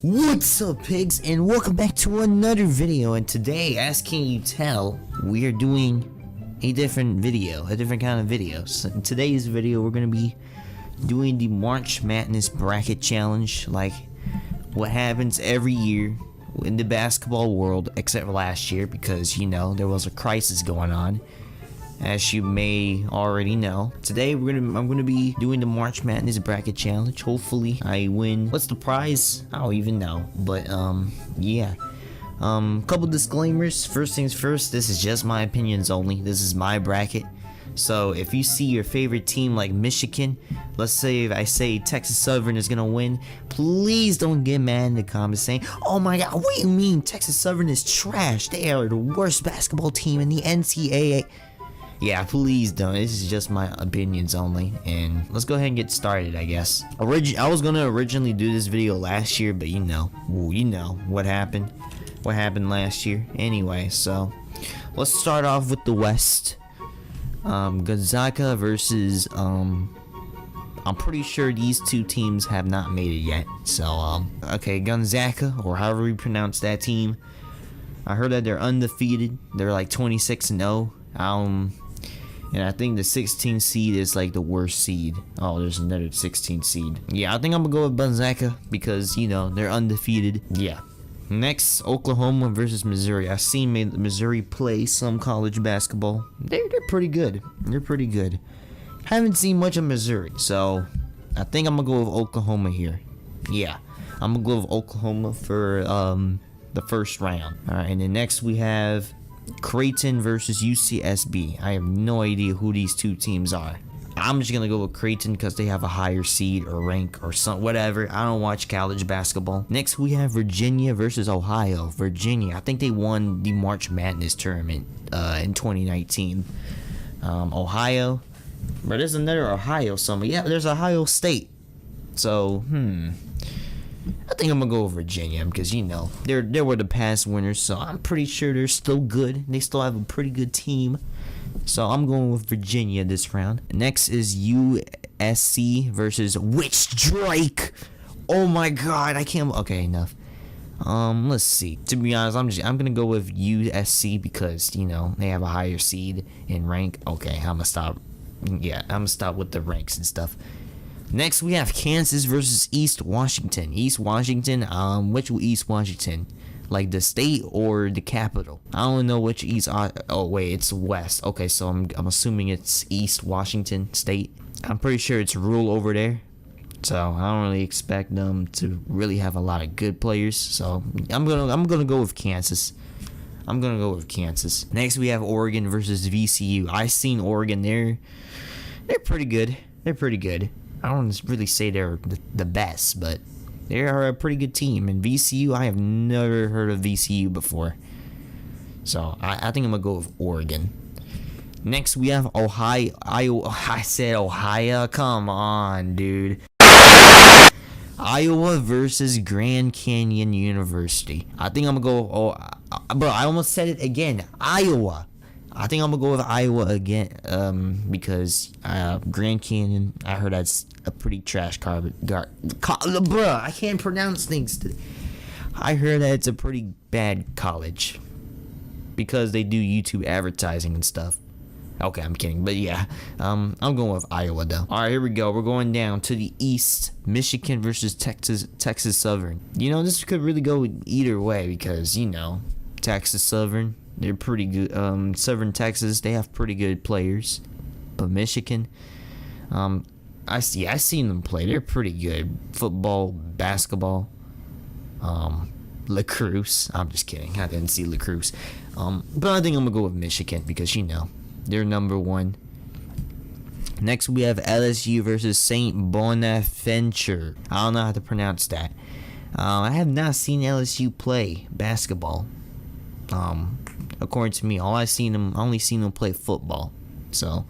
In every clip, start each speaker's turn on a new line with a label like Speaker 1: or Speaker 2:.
Speaker 1: What's up, pigs, and welcome back to another video. And today, as can you tell, we are doing a different kind of video. So in today's video, we're gonna be doing the March Madness bracket challenge, like what happens every year in the basketball world, except last year because there was a crisis going on, as you may already know. Today I'm gonna be doing the March Madness bracket challenge. Hopefully I win. What's the prize? I don't even know, but yeah. Couple disclaimers. First things first, this is just my opinions only. This is my bracket. So if you see your favorite team like Michigan, let's say if I say Texas Southern is gonna win, please don't get mad in the comments saying, oh my god, what do you mean Texas Southern is trash? They are the worst basketball team in the NCAA. Yeah, please don't. This is just my opinions only, and let's go ahead and get started, I guess. I was gonna originally do this video last year, but you know what happened. What happened last year? Anyway, so let's start off with the West. Gonzaga versus I'm pretty sure these two teams have not made it yet. So okay, Gonzaga, or however you pronounce that team. I heard that they're undefeated. They're like 26-0. And I think the 16th seed is like the worst seed. Oh, there's another 16th seed. Yeah, I think I'm gonna go with Gonzaga because they're undefeated. Yeah. Next, Oklahoma versus Missouri. I've seen Missouri play some college basketball. They're pretty good. They're pretty good. Haven't seen much of Missouri, so I think I'm gonna go with Oklahoma here. Yeah, I'm gonna go with Oklahoma for the first round. All right, and then next we have Creighton versus Ucsb. I have no idea who these two teams are. I'm just gonna go with Creighton because they have a higher seed or rank or some whatever. I don't watch college basketball. Next we have Virginia versus Ohio. Virginia, I think they won the March Madness tournament in 2019. Ohio, but there's another Ohio somewhere. Yeah, there's Ohio State. So I think I'm gonna go with Virginia because they were the past winners, so I'm pretty sure they're still good. They still have a pretty good team, so I'm going with Virginia this round. Next is USC versus Which Drake. Oh my god, I can't. Okay, enough. Let's see. To be honest, I'm gonna go with USC because they have a higher seed in rank. Okay, I'm gonna stop. Yeah, I'm gonna stop with the ranks and stuff. Next, we have Kansas versus East Washington. East Washington, which East Washington? Like the state or the capital? I don't know which East. Oh wait, it's West. Okay, so I'm assuming it's East Washington State. I'm pretty sure it's rural over there, so I don't really expect them to really have a lot of good players. So I'm gonna go with Kansas. I'm gonna go with Kansas. Next, we have Oregon versus VCU. I seen Oregon. They're pretty good. They're pretty good. I don't really say they're the best, but they are a pretty good team. And VCU, I have never heard of VCU before. So I think I'm going to go with Oregon. Next, we have Ohio. I said Ohio. Come on, dude. Iowa versus Grand Canyon University. I think I'm going to go... bro, I almost said it again. Iowa. I think I'm gonna go with Iowa again, because Grand Canyon, I heard that's a pretty trash bruh, I can't pronounce things. I heard that it's a pretty bad college because they do YouTube advertising and stuff. Okay, I'm kidding, but yeah, I'm going with Iowa though. All right, here we go. We're going down to the East. Michigan versus Texas Southern. This could really go either way because Texas Southern. They're pretty good. Southern Texas, they have pretty good players. But Michigan, I seen them play. They're pretty good. Football, basketball, lacrosse. I'm just kidding. I didn't see lacrosse. But I think I'm gonna go with Michigan because they're number one. Next we have LSU versus St. Bonaventure. I don't know how to pronounce that. I have not seen LSU play basketball. According to me, I only seen them play football. So,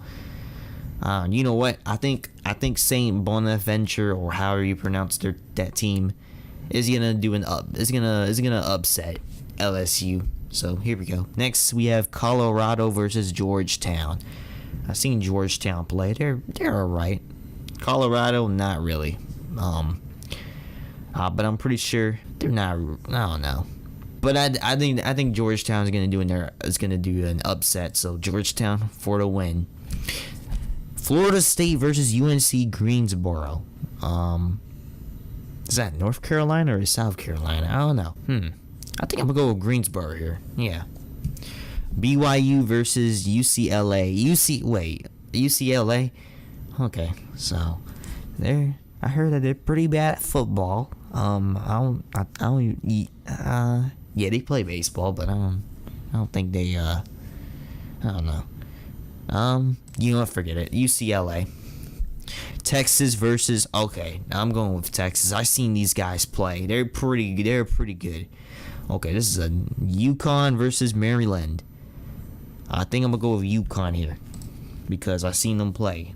Speaker 1: you know what? I think Saint Bonaventure, or however you pronounce that team, is gonna upset LSU. So here we go. Next we have Colorado versus Georgetown. I've seen Georgetown play. They're alright. Colorado, not really. But I'm pretty sure they're not. I don't know. But I think Georgetown is gonna do an upset. So Georgetown for the win. Florida State versus UNC Greensboro. Is that North Carolina or South Carolina? I don't know. I think I'm gonna go with Greensboro here. Yeah. BYU versus UCLA. UCLA. Okay, so I heard that they're pretty bad at football. Yeah, they play baseball, but I don't think they. I don't know. You know what? Forget it. UCLA. Texas versus. Okay, I'm going with Texas. I've seen these guys play. They're pretty good. Okay, this is a Yukon versus Maryland. I think I'm gonna go with Yukon here because I've seen them play.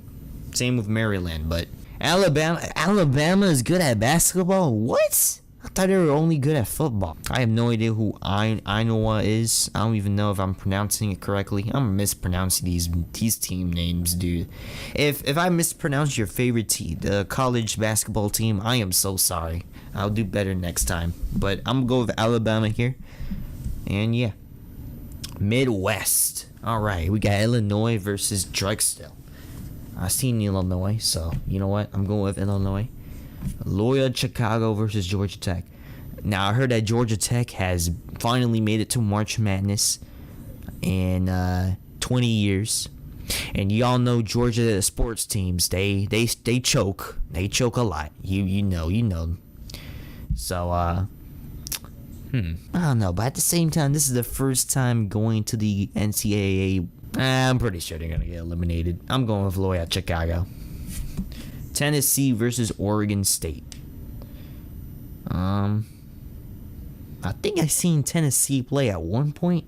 Speaker 1: Same with Maryland, but Alabama is good at basketball. What? I thought they were only good at football. I have no idea who Iowa is. I don't even know if I'm pronouncing it correctly. I'm mispronouncing these team names, dude. If I mispronounce your favorite team, the college basketball team, I am so sorry. I'll do better next time. But I'm gonna go with Alabama here. And yeah. Midwest. Alright, we got Illinois versus Drexel. I've seen Illinois, so you know what? I'm going with Illinois. Loyola Chicago versus Georgia Tech. Now I heard that Georgia Tech has finally made it to March Madness in 20 years, and y'all know Georgia sports teams. They choke. They choke a lot. You know. So I don't know, but at the same time, this is the first time going to the NCAA. I'm pretty sure they're gonna get eliminated. I'm going with Loyola Chicago. Tennessee versus Oregon State. I think I seen Tennessee play at one point.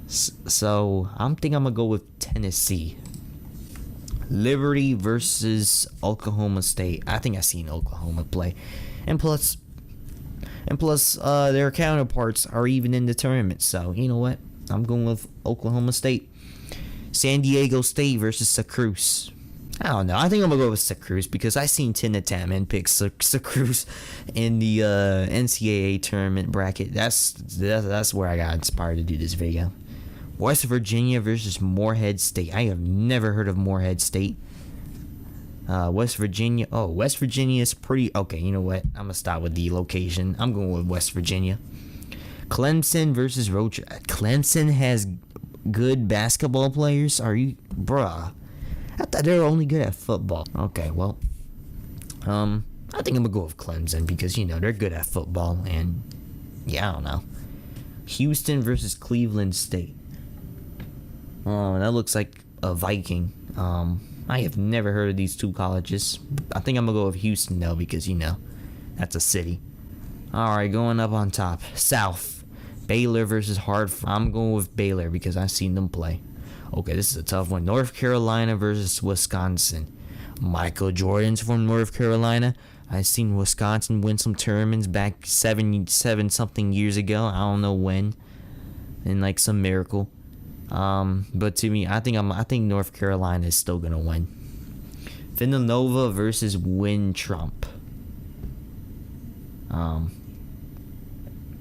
Speaker 1: So I'm gonna go with Tennessee. Liberty versus Oklahoma State. I think I seen Oklahoma play, and plus, their counterparts are even in the tournament. So you know what? I'm going with Oklahoma State. San Diego State versus Syracuse. I don't know. I think I'm gonna go with Syracuse because I seen Tina Tamman pick Syracuse in the NCAA tournament bracket. That's where I got inspired to do this video. West Virginia versus Morehead State. I have never heard of Morehead State. West Virginia. Oh, West Virginia is pretty. Okay, you know what? I'm gonna start with the location. I'm going with West Virginia. Clemson versus Roger. Clemson has good basketball players. Are you, bruh? I thought they were only good at football. Okay, well, I think I'm gonna go with Clemson because they're good at football, and yeah, I don't know. Houston versus Cleveland State. Oh, that looks like a Viking. I have never heard of these two colleges. I think I'm gonna go with Houston though because that's a city. All right, going up on top, South. Baylor versus Hartford. I'm going with Baylor because I've seen them play. Okay, this is a tough one. North Carolina versus Wisconsin. Michael Jordan's from North Carolina. I've seen Wisconsin win some tournaments back seven something years ago. I don't know when, in like some miracle. But to me, I think North Carolina is still gonna win. Villanova versus Trump.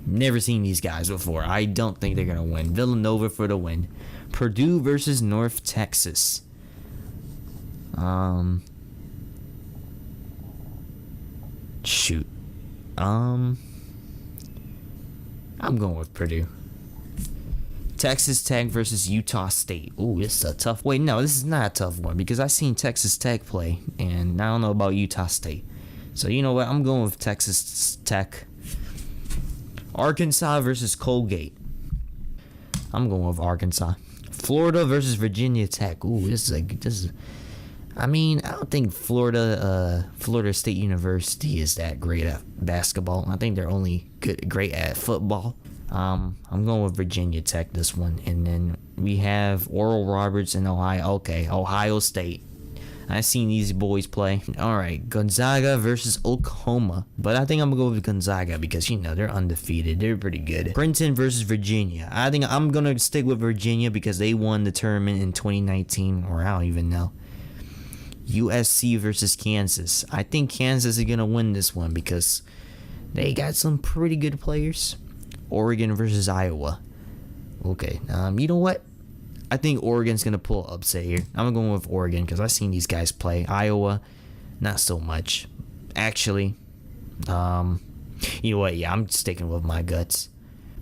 Speaker 1: Never seen these guys before. I don't think they're gonna win. Villanova for the win. Purdue versus North Texas. Shoot. I'm going with Purdue. Texas Tech versus Utah State. Ooh, this is a tough. Wait, no, this is not a tough one because I've seen Texas Tech play, and I don't know about Utah State. So you know what? I'm going with Texas Tech. Arkansas versus Colgate. I'm going with Arkansas. Florida versus Virginia Tech. Ooh, this is. I mean, I don't think Florida State University is that great at basketball. I think they're only great at football. I'm going with Virginia Tech this one, and then we have Oral Roberts and Ohio. Okay, Ohio State. I've seen these boys play. All right, Gonzaga versus Oklahoma, but I think I'm gonna go with Gonzaga because they're undefeated. They're pretty good. Princeton versus Virginia. I think I'm gonna stick with Virginia because they won the tournament in 2019, or I don't even know. USC versus Kansas. I think Kansas is gonna win this one because They got some pretty good players. Oregon versus Iowa. Okay, you know what? I think Oregon's gonna pull upset here. I'm going with Oregon because I've seen these guys play. Iowa, not so much. Actually, you know what? Yeah, I'm sticking with my guts.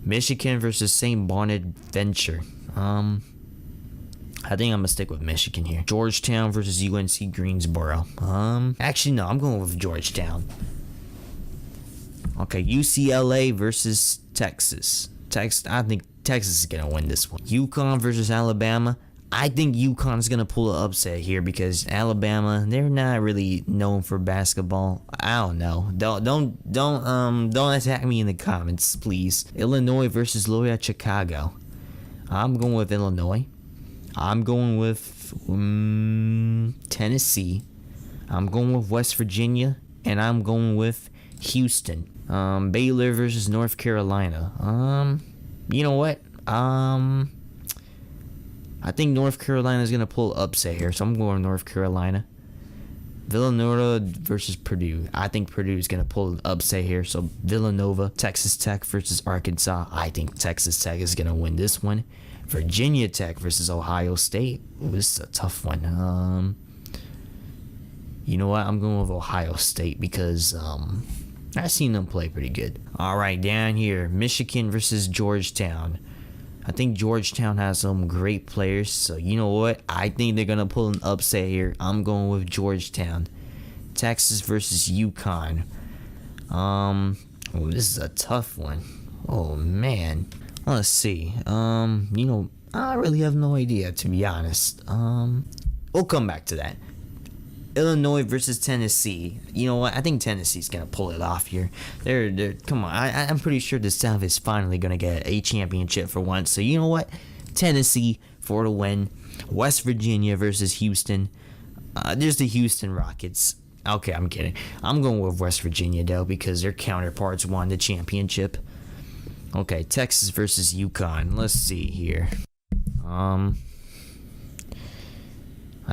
Speaker 1: Michigan versus St. Bonaventure. I think I'm gonna stick with Michigan here. Georgetown versus UNC Greensboro. Actually no, I'm going with Georgetown. Okay, UCLA versus Texas. I think Texas is gonna win this one. Yukon versus Alabama. I think Yukon is gonna pull an upset here because Alabama, they're not really known for basketball. I don't know. Don't attack me in the comments, please. Illinois versus Loyola Chicago. I'm going with Illinois. I'm going with Tennessee. I'm going with West Virginia, and I'm going with Houston. Baylor versus North Carolina. You know what? I think North Carolina is gonna pull upset here, so I'm going North Carolina. Villanova versus Purdue. I think Purdue is gonna pull an upset here, so Villanova. Texas Tech versus Arkansas. I think Texas Tech is gonna win this one. Virginia Tech versus Ohio State. Ooh, this is a tough one. You know what? I'm going with Ohio State because I've seen them play pretty good. All right, down here, Michigan versus Georgetown. I think Georgetown has some great players, so you know what? I think they're gonna pull an upset here. I'm going with Georgetown. Texas versus Yukon. Oh, this is a tough one. Oh man. Let's see. You know, I really have no idea, to be honest. We'll come back to that. Illinois versus Tennessee. You know what? I think Tennessee's gonna pull it off here. They're come on. I'm pretty sure the South is finally gonna get a championship for once. So you know what? Tennessee for the win. West Virginia versus Houston. There's the Houston Rockets. Okay, I'm kidding. I'm going with West Virginia though because their counterparts won the championship. Okay, Texas versus Yukon. Let's see here. I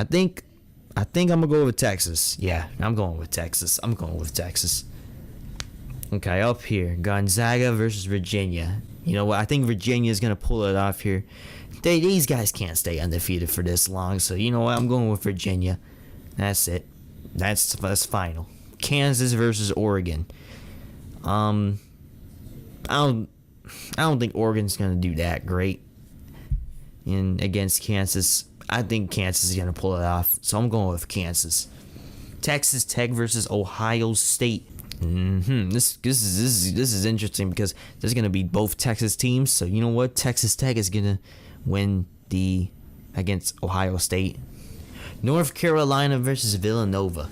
Speaker 1: think I'm gonna go with Texas. Yeah, I'm going with Texas. Okay, up here, Gonzaga versus Virginia. You know what? I think Virginia is gonna pull it off here. These guys can't stay undefeated for this long, so you know what? I'm going with Virginia. That's it. That's final. Kansas versus Oregon. I don't think Oregon's gonna do that great against Kansas. I think Kansas is gonna pull it off, so I'm going with Kansas. Texas Tech versus Ohio State. This is interesting because there's gonna be both Texas teams. So you know what? Texas Tech is gonna win against Ohio State. North Carolina versus Villanova.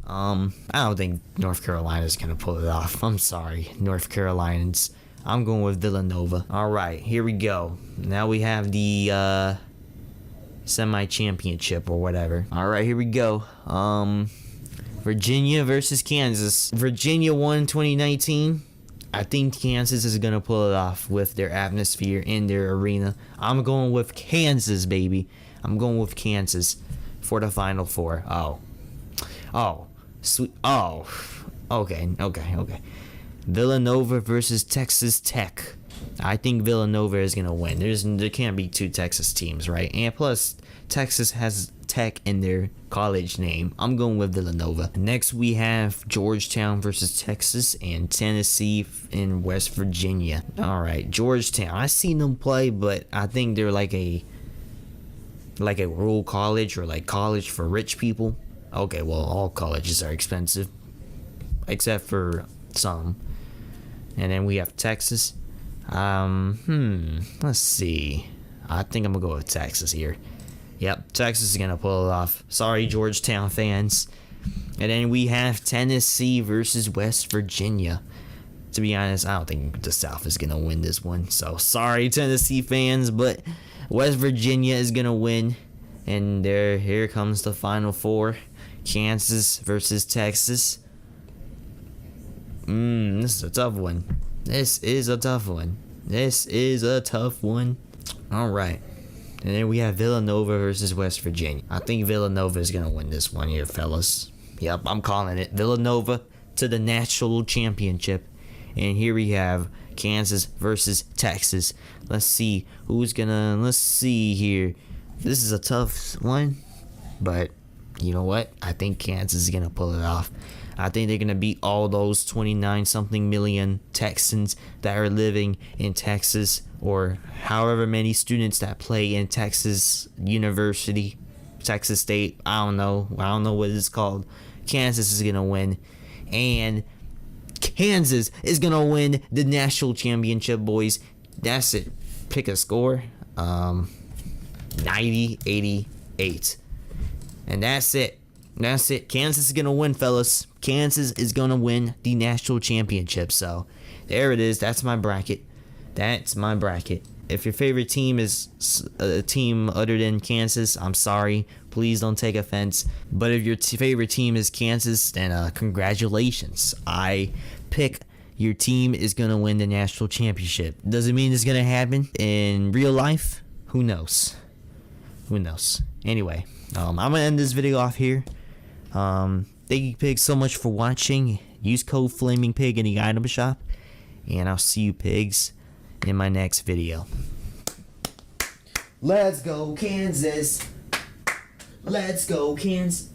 Speaker 1: I don't think North Carolina is gonna pull it off. I'm sorry, North Carolinians. I'm going with Villanova. All right, here we go. Now we have the semi-championship or whatever. All right, here we go. Virginia versus Kansas. Virginia won 2019. I think Kansas is gonna pull it off with their atmosphere in their arena. I'm going with Kansas, baby. I'm going with Kansas for the Final Four. Oh, sweet. Oh, okay. Villanova versus Texas Tech. I think Villanova is gonna win. There can't be two Texas teams, right? And plus, Texas has Tech in their college name. I'm going with Villanova. Next, we have Georgetown versus Texas and Tennessee and West Virginia. All right, Georgetown. I've seen them play, but I think they're like a rural college or like college for rich people. Okay, well, all colleges are expensive, except for some. And then we have Texas. Let's see. I think I'm gonna go with Texas here. Yep, Texas is gonna pull it off. Sorry, Georgetown fans. And then we have Tennessee versus West Virginia. To be honest, I don't think the South is gonna win this one. So sorry, Tennessee fans, but West Virginia is gonna win. And here comes the Final Four. Kansas versus Texas. This is a tough one. All right. And then we have Villanova versus West Virginia. I think Villanova is going to win this one here, fellas. Yep, I'm calling it. Villanova to the national championship. And here we have Kansas versus Texas. Let's see let's see here. This is a tough one, but you know what? I think Kansas is gonna pull it off. I think they're gonna beat all those 29 something million Texans that are living in Texas, or however many students that play in Texas University, Texas State. I don't know what it's called. Kansas is gonna win, and Kansas is gonna win the national championship, boys. That's it. Pick a score. 90-88. And that's it. Kansas is gonna win, fellas. Kansas is gonna win the national championship. So there it is. That's my bracket. If your favorite team is a team other than Kansas, I'm sorry. Please don't take offense. But if your favorite team is Kansas, then congratulations. I pick your team is gonna win the national championship. Does it mean it's gonna happen in real life? Who knows? Anyway, I'm gonna end this video off here. Thank you, pigs, so much for watching. Use code FlqmingPig in the item shop, and I'll see you, pigs, in my next video. Let's go, Kansas. Let's go, Kansas.